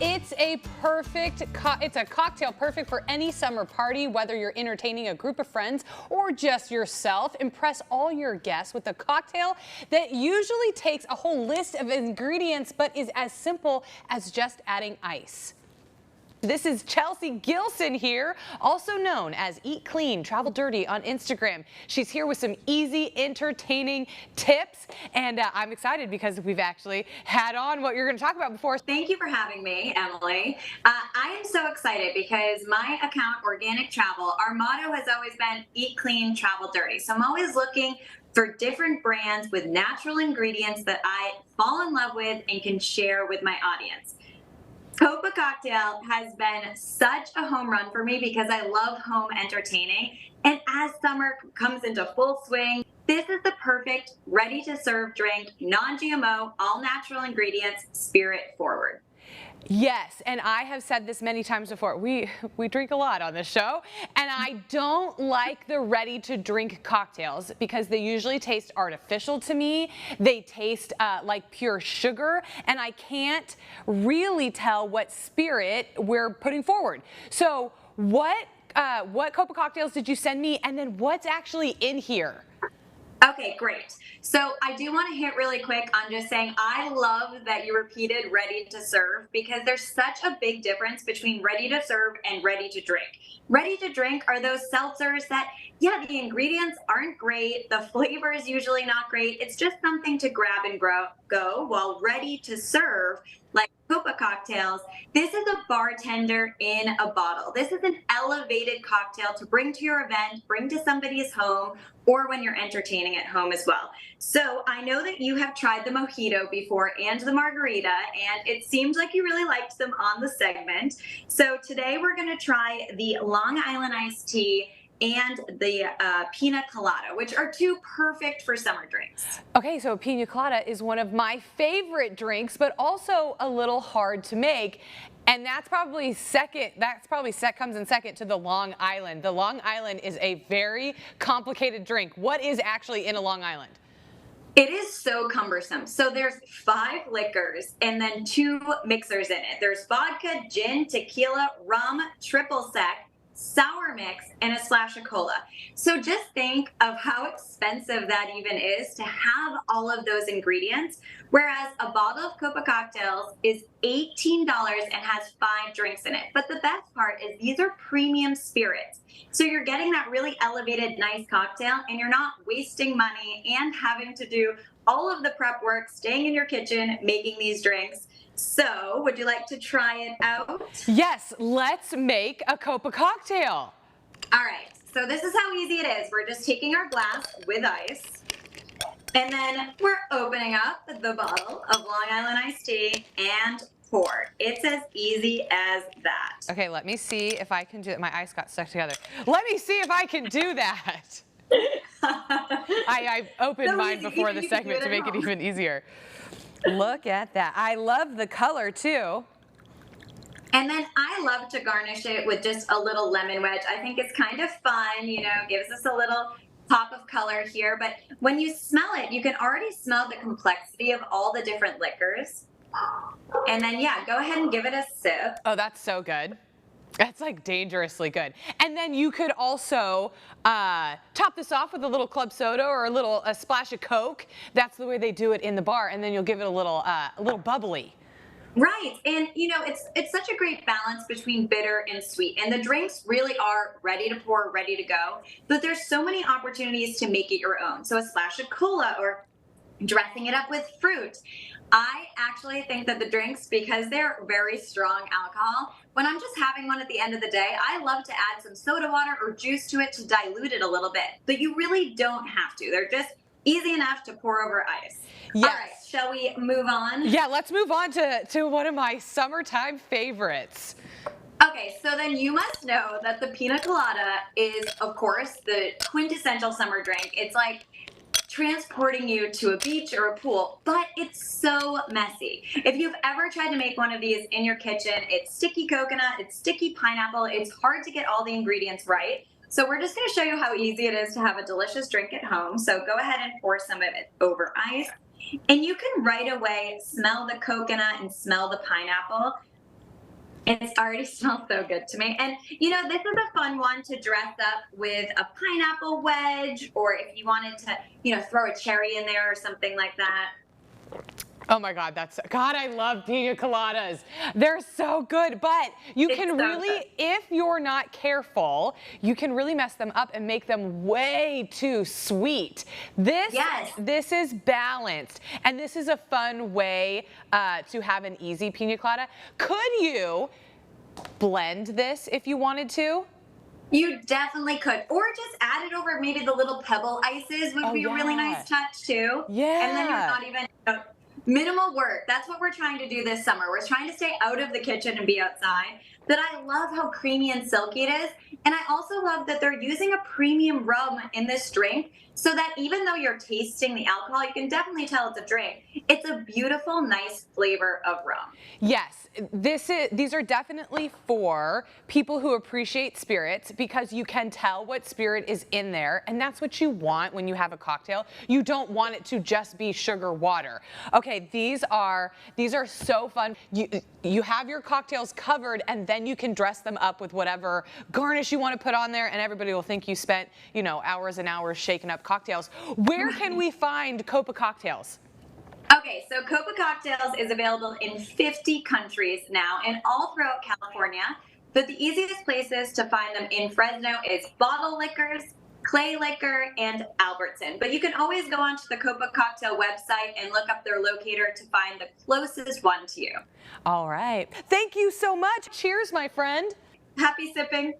It's a cocktail perfect for any summer party, whether you're entertaining a group of friends or just yourself. Impress all your guests with a cocktail that usually takes a whole list of ingredients, but is as simple as just adding ice. This is Chelsea Gilson here, also known as Eat Clean, Travel Dirty on Instagram. She's here with some easy, entertaining tips, and I'm excited because we've actually had on what you're going to talk about before. Thank you for having me, Emily. I am so excited because my account, Organic Travel, our motto has always been Eat Clean, Travel Dirty. So I'm always looking for different brands with natural ingredients that I fall in love with and can share with my audience. Copa Cocktail has been such a home run for me because I love home entertaining. And as summer comes into full swing, this is the perfect ready-to-serve drink, non-GMO, all-natural ingredients, spirit forward. Yes, and I have said this many times before. We drink a lot on this show, and I don't like the ready-to-drink cocktails because they usually taste artificial to me. They taste like pure sugar, and I can't really tell what spirit we're putting forward. So what Copa cocktails did you send me, and then what's actually in here? Okay, great. So I do want to hit really quick on just saying I love that you repeated ready to serve because there's such a big difference between ready to serve and ready to drink. Ready to drink are those seltzers that, yeah, the ingredients aren't great, the flavor is usually not great. It's just something to grab and go, while ready to serve, like Copa cocktails, this is a bartender in a bottle. This is an elevated cocktail to bring to your event, bring to somebody's home, or when you're entertaining at home as well. So I know that you have tried the mojito before and the margarita, and it seemed like you really liked them on the segment. So today we're going to try the Long Island iced tea and the pina colada, which are two perfect for summer drinks. Okay, so pina colada is one of my favorite drinks, but also a little hard to make. And that's probably comes in second to the Long Island. The Long Island is a very complicated drink. What is actually in a Long Island? It is so cumbersome. So there's 5 liquors and then 2 mixers in it. There's vodka, gin, tequila, rum, triple sec, sour mix, and a splash of cola. So just think of how expensive that even is to have all of those ingredients, whereas a bottle of Copa cocktails is $18 and has 5 drinks in it. But the best part is these are premium spirits. So you're getting that really elevated, nice cocktail, and you're not wasting money and having to do all of the prep work, staying in your kitchen, making these drinks. So, would you like to try it out? Yes, let's make a Copa cocktail. All right, so this is how easy it is. We're just taking our glass with ice, and then we're opening up the bottle of Long Island iced tea and pour. It's as easy as that. Okay, let me see if I can do it. My ice got stuck together. Let me see if I can do that. I opened mine before the segment to make it even easier. Look at that. I love the color too. And then I love to garnish it with just a little lemon wedge. I think it's kind of fun, you know, gives us a little pop of color here. But when you smell it, you can already smell the complexity of all the different liquors. And then, yeah, go ahead and give it a sip. Oh, that's so good. That's like dangerously good. And then you could also top this off with a little club soda or a splash of Coke. That's the way they do it in the bar. And then you'll give it a little bubbly. Right. And, you know, it's such a great balance between bitter and sweet. And the drinks really are ready to pour, ready to go. But there's so many opportunities to make it your own. So a splash of cola or dressing it up with fruit. I actually think that the drinks, because they're very strong alcohol, when I'm just having one at the end of the day, I love to add some soda water or juice to it to dilute it a little bit. But you really don't have to. They're just easy enough to pour over ice. Yes. All right, shall we move on? Yeah, let's move on to one of my summertime favorites. Okay, so then you must know that the pina colada is, of course, the quintessential summer drink. It's like transporting you to a beach or a pool, but it's so messy. If you've ever tried to make one of these in your kitchen, it's sticky coconut, it's sticky pineapple, it's hard to get all the ingredients right. So we're just going to show you how easy it is to have a delicious drink at home. So go ahead and pour some of it over ice. And you can right away smell the coconut and smell the pineapple. It already smells so good to me. And this is a fun one to dress up with a pineapple wedge, or if you wanted to, throw a cherry in there or something like that. Oh my God, God, I love pina coladas. They're so good, but you It's can so really, good. if you're not careful, you can really mess them up and make them way too sweet. Yes. This is balanced, and this is a fun way to have an easy pina colada. Could you blend this if you wanted to? You definitely could. Or just add it over maybe the little pebble ices would Oh be a really yeah. nice touch too. And then you're Yeah. not even minimal work. That's what we're trying to do this summer. We're trying to stay out of the kitchen and be outside. But I love how creamy and silky it is. And I also love that they're using a premium rum in this drink so that even though you're tasting the alcohol, you can definitely tell it's a drink. It's a beautiful, nice flavor of rum. Yes, these are definitely for people who appreciate spirits because you can tell what spirit is in there, and that's what you want when you have a cocktail. You don't want it to just be sugar water. Okay, these are so fun. You have your cocktails covered, and then you can dress them up with whatever garnish you want to put on there, and everybody will think you spent, hours and hours shaking up cocktails. Where can we find Copa Cocktails? Okay, so Copa Cocktails is available in 50 countries now and all throughout California. But the easiest places to find them in Fresno is Bottle Liquors, Clay Liquor, and Albertson. But you can always go onto the Copa Cocktail website and look up their locator to find the closest one to you. All right. Thank you so much. Cheers, my friend. Happy sipping.